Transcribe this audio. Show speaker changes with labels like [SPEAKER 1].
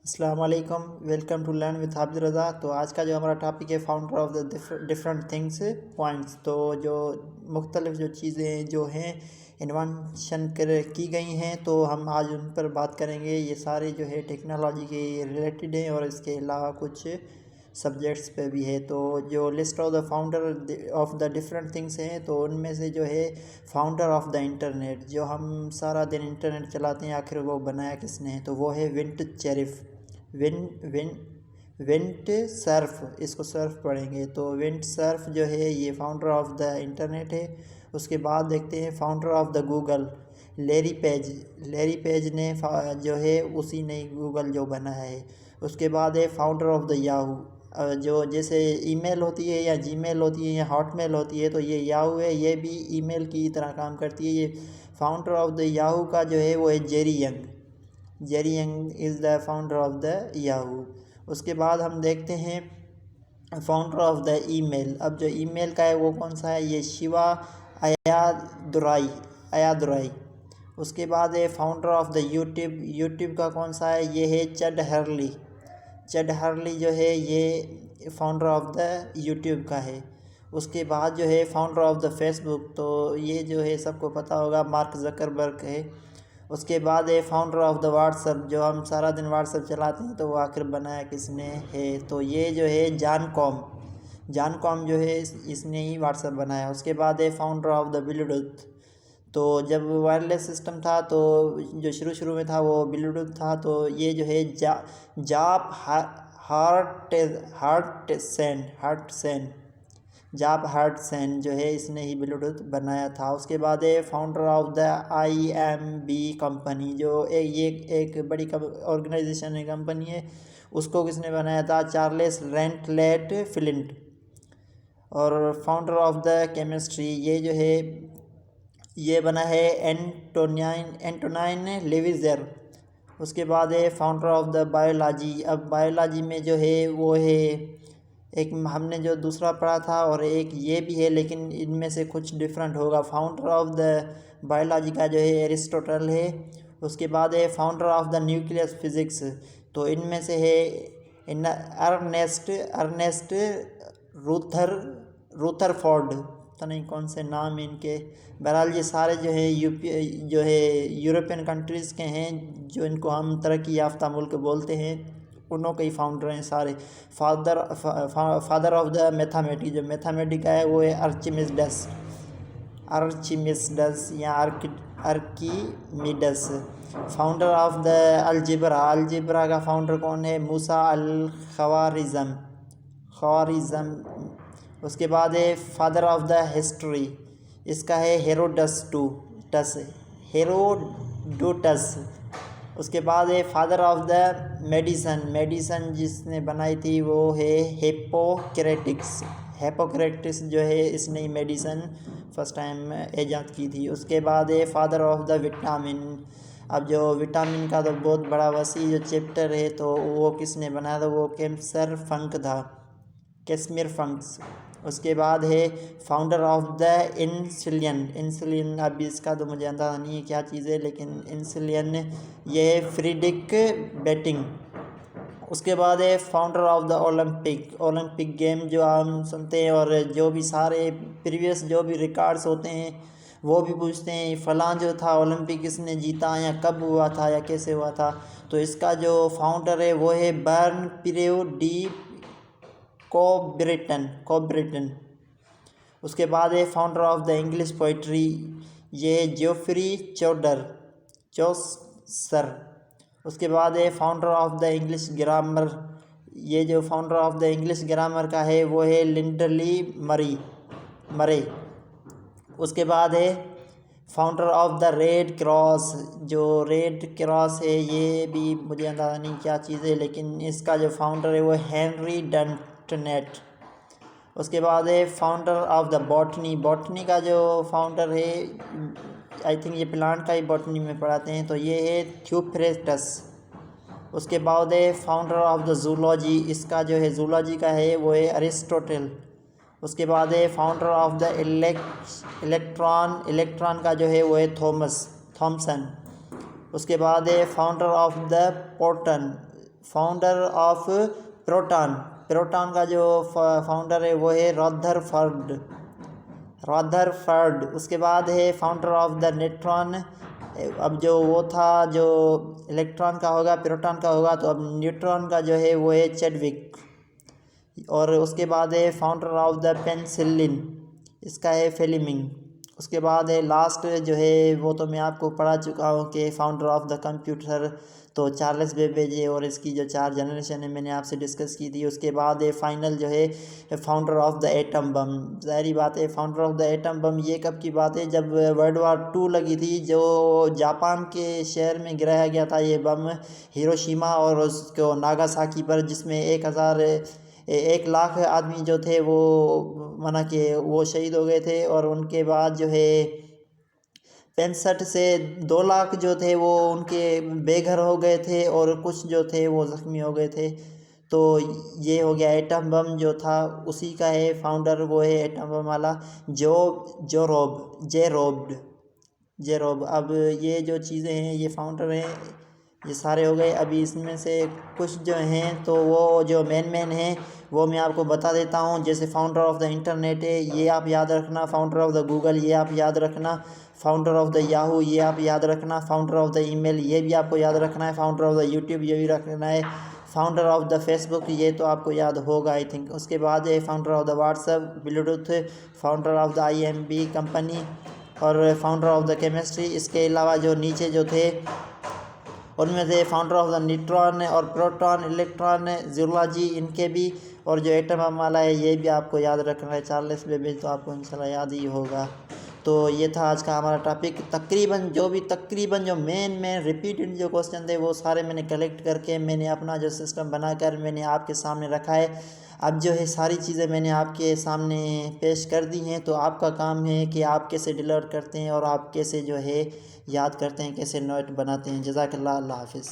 [SPEAKER 1] अस्सलाम वालेकुम, welcome to learn with हाफिज़ रज़ा। तो आज का जो हमारा टॉपिक है founder of the different things points. तो जो मुख्तलिफ जो चीज़ें जो हैं इन्वेंशन कर की गई हैं, तो हम आज उन पर बात करेंगे। ये सारे जो है टेक्नोलॉजी के रिलेटेड हैं और इसके अलावा कुछ सब्जेक्ट्स पे भी है। तो जो list of the founder of the different things हैं, तो उनमें से जो है फाउंडर ऑफ द इंटरनेट, जो हम सारा दिन इंटरनेट चलाते हैं, आखिर वो बनाया किसने, तो वो है विंट चेरिफ। विंट सर्फ, इसको सर्फ पढ़ेंगे। तो विंट सर्फ जो है ये फाउंडर ऑफ द इंटरनेट है। उसके बाद देखते हैं founder of the Google, Larry Page. Larry Page ने जो है उसी ने गूगल जो बनाया है। उसके बाद है फाउंडर ऑफ द याहू, जो जैसे ईमेल होती है या जीमेल होती है या हॉटमेल होती है, तो ये याहू है, ये भी ईमेल की तरह काम करती है। ये फाउंडर ऑफ द याहू का जो है वो है Jerry young. Jerry young is the founder of the Yahoo. उसके बाद हम देखते हैं फाउंडर ऑफ द ईमेल। अब जो ईमेल का है वो कौन सा है, ये शिवा अयादुराई। उसके बाद है founder of the YouTube. YouTube का कौन सा है, ये है चड हर्ली। चड हर्ली जो है ये फाउंडर ऑफ द यूट्यूब का है। उसके बाद जो है फाउंडर ऑफ द फेसबुक, तो ये जो है सबको पता होगा, मार्क ज़करबर्ग है। उसके बाद है फाउंडर ऑफ द व्हाट्सअप, जो हम सारा दिन व्हाट्सअप चलाते हैं, तो वो आखिर बनाया किसने है, तो ये जो है जॉन कॉम जो है इसने ही व्हाट्सअप बनाया। उसके बाद है फाउंडर ऑफ द ब्लूटूथ। तो जब वायरलेस सिस्टम था, तो जो शुरू में था वो ब्लूटूथ था, तो ये जो है जाप हार्टसेन जो है इसने ही ब्लूटूथ बनाया था। उसके बाद है founder of the IMB company, जो ये एक बड़ी ऑर्गेनाइजेशन है, कंपनी है, उसको किसने बनाया था, चार्ल्स रेंटलेट फ्लिंट। और फाउंडर ऑफ द केमिस्ट्री, ये जो है ये बना है एंटोनाइन लेविज़र। उसके बाद है फाउंडर ऑफ द बायोलॉजी। अब बायोलॉजी में जो है वो है, एक हमने जो दूसरा पढ़ा था और एक ये भी है, लेकिन इनमें से कुछ डिफरेंट होगा। फाउंडर ऑफ द बायोलॉजी का जो है एरिस्टोटल है। उसके बाद है founder of the nucleus physics, तो इनमें से है अर्नेस्ट रूथरफोर्ड। पता नहीं कौन से नाम इनके। बहरहाल ये सारे जो है जो है यूरोपियन कंट्रीज़ के हैं, जो इनको हम तरक्की याफ्ता मुल्क बोलते हैं, उनों के ही फाउंडर हैं सारे। फादर ऑफ द मैथमेटिक्स, जो मैथमेटिक्स का है वो है आर्चिमिडस या आर्कीमिडस। फाउंडर ऑफ द अलजेब्रा का फाउंडर कौन है, मूसा अल ख्वारिज़म। उसके बाद है फादर ऑफ द हिस्ट्री, इसका है हेरोडोटस। उसके बाद है फादर ऑफ द मेडिसन जिसने बनाई थी वो है हिप्पोक्रेटिस जो है इसने ही मेडिसन फर्स्ट टाइम ईजाद की थी। उसके बाद है फादर ऑफ द विटामिन। अब जो विटामिन का तो बहुत बड़ा वसी जो चैप्टर है, तो वो किसने बनाया था, वो कैस्मिर फंक्स। उसके बाद है फाउंडर ऑफ द इंसुलिन। अब इसका तो मुझे अंदाज़ा नहीं है क्या चीज़ है, लेकिन इंसुलिन ये है फ्रीडरिक बेटिंग। उसके बाद है founder of the Olympic game, जो हम सुनते हैं, और जो भी सारे प्रीवियस जो भी रिकॉर्ड्स होते हैं वो भी पूछते हैं फ़लाँ जो था ओलंपिक किसने जीता, या कब हुआ था, या कैसे हुआ था। तो इसका जो फाउंडर है वो है बर्न पिरेउ डी कोब्रेटन। उसके बाद है founder of the English poetry, ये जोफ्री चौसर। उसके बाद है founder of the English grammar, ये जो founder of the English grammar का है वो है लिंडरली मरे। उसके बाद है founder of the red cross, जो रेड क्रॉस है ये भी मुझे अंदाज़ा नहीं क्या चीज़ है, लेकिन इसका जो फाउंडर है वो हेनरी डंटनेट। उसके बाद है फाउंडर ऑफ द बॉटनी का जो फाउंडर है, आई थिंक ये प्लांट का ही बॉटनी में पढ़ाते हैं, तो ये है थ्यूफ्रेटस। उसके बाद है फाउंडर ऑफ द जूलॉजी, इसका जो है जूलॉजी का है वो है अरिस्टोटल। उसके बाद है फाउंडर ऑफ द इलेक्ट्रॉन का जो है वो है थॉमसन। उसके बाद है founder of the founder of proton, proton का जो फाउंडर है वो है रदरफर्ड। उसके बाद है फाउंडर ऑफ द न्यूट्रॉन। अब जो वो था जो इलेक्ट्रॉन का होगा, प्रोटॉन का होगा, तो अब न्यूट्रॉन का जो है वो है चैडविक। और उसके बाद है फाउंडर ऑफ द पेनिसिलिन, इसका है फ्लेमिंग। उसके बाद है लास्ट जो है वो तो मैं आपको पढ़ा चुका हूँ कि फाउंडर ऑफ द कंप्यूटर तो चार्ल्स बेबेज है, और इसकी जो 4 जनरेशन है मैंने आपसे डिस्कस की थी। उसके बाद है फाइनल जो है founder of the atom bomb. ज़ाहिर बात है founder of the atom bomb ये कब की बात है, जब वर्ल्ड वार 2 लगी थी, जो जापान के शहर में गिराया गया था ये बम, हिरोशिमा और उसको नागासाकी पर, जिसमें 1 लाख आदमी जो थे वो माना कि वो शहीद हो गए थे। और उनके बाद जो है 65 से 2 लाख जो थे वो उनके बेघर हो गए थे, और कुछ जो थे वो ज़ख्मी हो गए थे। तो ये हो गया एटम बम जो था, उसी का है फाउंडर वो है एटम बम वाला जेरोब। अब ये जो चीज़ें हैं ये फाउंडर हैं, ये सारे हो गए। अभी इसमें से कुछ जो हैं तो वो जो मेन हैं वो मैं आपको बता देता हूँ। जैसे फाउंडर ऑफ द इंटरनेट है, ये आप याद रखना। फाउंडर ऑफ द गूगल, ये आप याद रखना। फाउंडर ऑफ द याहू, ये आप याद रखना। फाउंडर ऑफ द ईमेल, ये भी आपको याद रखना है। फाउंडर ऑफ द यूट्यूब, ये भी रखना है। फाउंडर ऑफ द फेसबुक, ये तो आपको याद होगा आई थिंक। उसके बाद है founder of the WhatsApp, Bluetooth, founder of the IMB company, और फाउंडर ऑफ द केमिस्ट्री। इसके अलावा जो नीचे जो थे उनमें से फाउंडर ऑफ द न्यूट्रॉन और प्रोटॉन, इलेक्ट्रॉन, जूलॉजी, इनके भी। और जो एटम बम वाला है ये भी आपको याद रखना है, चार्ल्स बेबेज, तो आपको इंशाल्लाह याद ही होगा। तो ये था आज का हमारा टॉपिक। तकरीबन जो मेन रिपीटेड जो क्वेश्चन थे वो सारे मैंने कलेक्ट करके मैंने अपना जो सिस्टम बनाकर मैंने आपके सामने रखा है। अब जो है सारी चीज़ें मैंने आपके सामने पेश कर दी हैं, तो आपका काम है कि आप कैसे डिलीट करते हैं और आप कैसे जो है याद करते हैं, कैसे नोट बनाते हैं। जज़ाकल्लाह, अल्लाह हाफ़िज़।